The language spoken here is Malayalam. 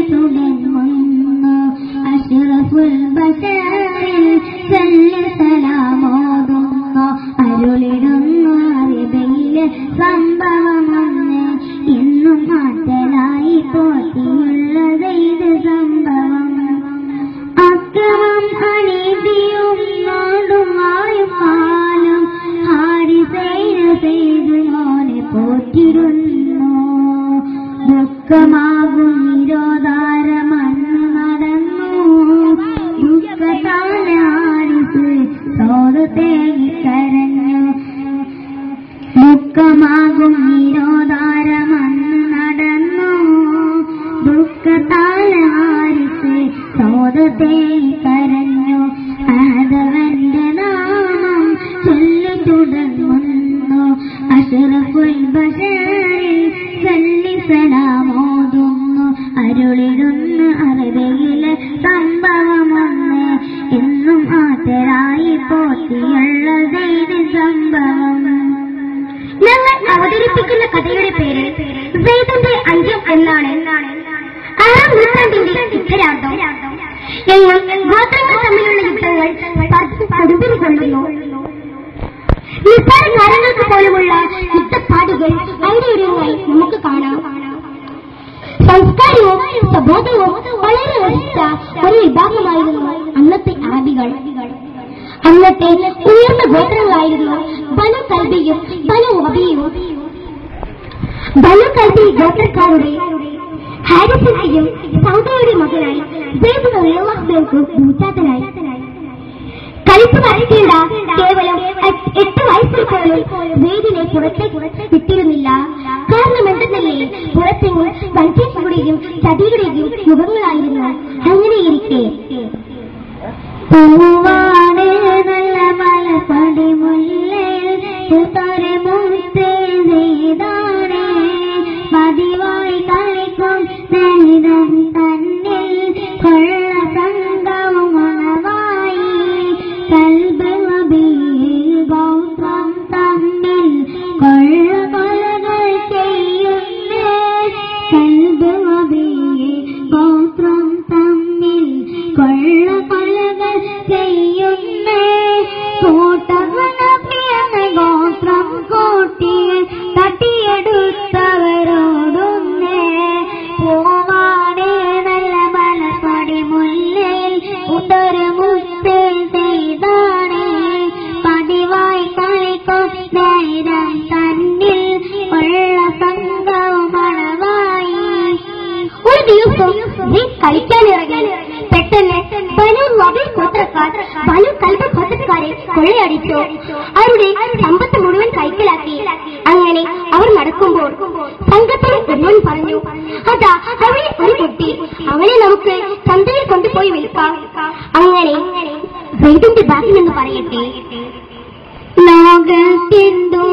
ചൊല്ലിത്തുടങ്ങുന്നു അഷ്റഫുൽ ബശറിൽ സലാമോതുന്നു അരുളിടുന്നു അറബിയിലെ സംഭവമൊന്ന് ഇന്നും മാറ്റലായി പോറ്റിയുള്ളത് ഇത് സംഭവം അക്രമം അനീതിയും നാടുമായും പാലും ഹാരിസൈനെ പോറ്റിരുന്നു ദുഃഖമാകും നിരോധാരമന്ന് നടന്നു ദുഃഖത്താൽ ഹാരിസ് സോദ് തേങ്ങിക്കരഞ്ഞു ദുഃഖമാകും നിരോധാരമന്ന് നടന്നു ദുഃഖത്താൽ ഹാരിസ് സോദ് തേങ്ങിക്കരഞ്ഞു ആദവന്റെ നാമം ചൊല്ലിത്തുടങ്ങുന്നു അഷ്റഫുൽ ബശറിൽ സലാമോതുന്നു അരുളിടുന്നു അറബിയിലെ സംഭവമൊന്ന് എന്നും ആറ്റരായി പോറ്റിയുള്ളത് ഇത് സംഭവം ഞങ്ങൾ അവതരിപ്പിക്കുന്ന കഥയുടെ പേര് സെയ്ദിന്റെ അഞ്ചം എന്നാണ് 6-ാം നൂറ്റാണ്ടിന്റെ ഉത്തരാർദ്ധം ഞങ്ങൾ ഗോത്രങ്ങൾ തമ്മിലുള്ള യുദ്ധങ്ങൾ കൊടുമ്പിരിക്കൊള്ളുന്നു നിസ്സാര കാര്യങ്ങൾക്ക് പോലുമുള്ള യുദ്ധപ്പാടുകൾ ഐതിഹ്യമായി നമുക്ക് കാണാം സംസ്കാരവും സ്വബോധവും വളരെ രസിച്ച ഒരു വിഭാഗമായിരുന്നു അന്നത്തെ അറബികൾ അന്നത്തെ ഉയർന്ന ഗോത്രങ്ങളായിരുന്നു ബനു കൽബിയും ബനു വബിയും ബനു കൽബി ഗോത്രക്കാരുടെ ഹാരിസിന്റെയും സൗദയുടെ മകനായി സെയ്ദ് റളിയല്ലാഹു ഭൂജാതനായി കളിച്ചു വരയ്ക്കേണ്ട കേവലം 8 വയസ്സിൽ പോലും സെയ്ദിനെ പുറത്തേക്ക് വിട്ടിരുന്നില്ല കാരണം എന്തെന്നല്ലേ പുറത്തെങ്ങും വഞ്ചികളുടെയും ചതിയുടെയും മുഖങ്ങളായിരുന്നു അങ്ങനെയിരിക്കെ പൂവാണ് നല്ല മലപ്പടി മുല്ലയിൽ ചെയ്താണ് പതിവായി കളിക്കും നേരം തന്നിൽ കൊള്ള സംഘവും മണവായി കൽബ് നബിയിൽ ഗോത്രം തമ്മിൽ കൊള്ള കൊലകൾ ചെയ്യുന്നേ കൽബ് നബിയിൽ ഗോത്രം തമ്മിൽ കൊള്ള കൊലകൾ ചെയ്യുന്നേ കൂട്ടഗണപ്രിയെന്ന ഗോത്രം കൂട്ടിയെ തട്ടിയെടുത്തവരോടുന്നേ പൂവാണേ നല്ല മലപ്പടി മുല്ലയിൽ ഉണ്ടൊരു മുത്തേ ചെയ്താണ് പതിവായി കളിക്കും നേരം തന്നിൽ ഉള്ള സംഘവും മണവായി ഒരു ദിവസം കളിക്കാനിറങ്ങി പെട്ടെന്ന് ബനു വബി ഗോത്രക്കാർ ബനു കൽബ് ഗോത്രക്കാരെ കൊള്ളയടിച്ചു അവരുടെ സമ്പത്ത് മുഴുവൻ കൈക്കലാക്കി അങ്ങനെ അവർ നടക്കുമ്പോൾ സംഘത്തിന് ഒരുവൻ പറഞ്ഞു അതാ അവിടെ ഒരു കുട്ടി അവനെ നമുക്ക് ചന്തയിൽ കൊണ്ടുപോയി വിൽക്കാം അങ്ങനെ സെയ്ദിന്റെ ബാക്കി എന്ന് പറയട്ടെ ലോകത്തിന്തോ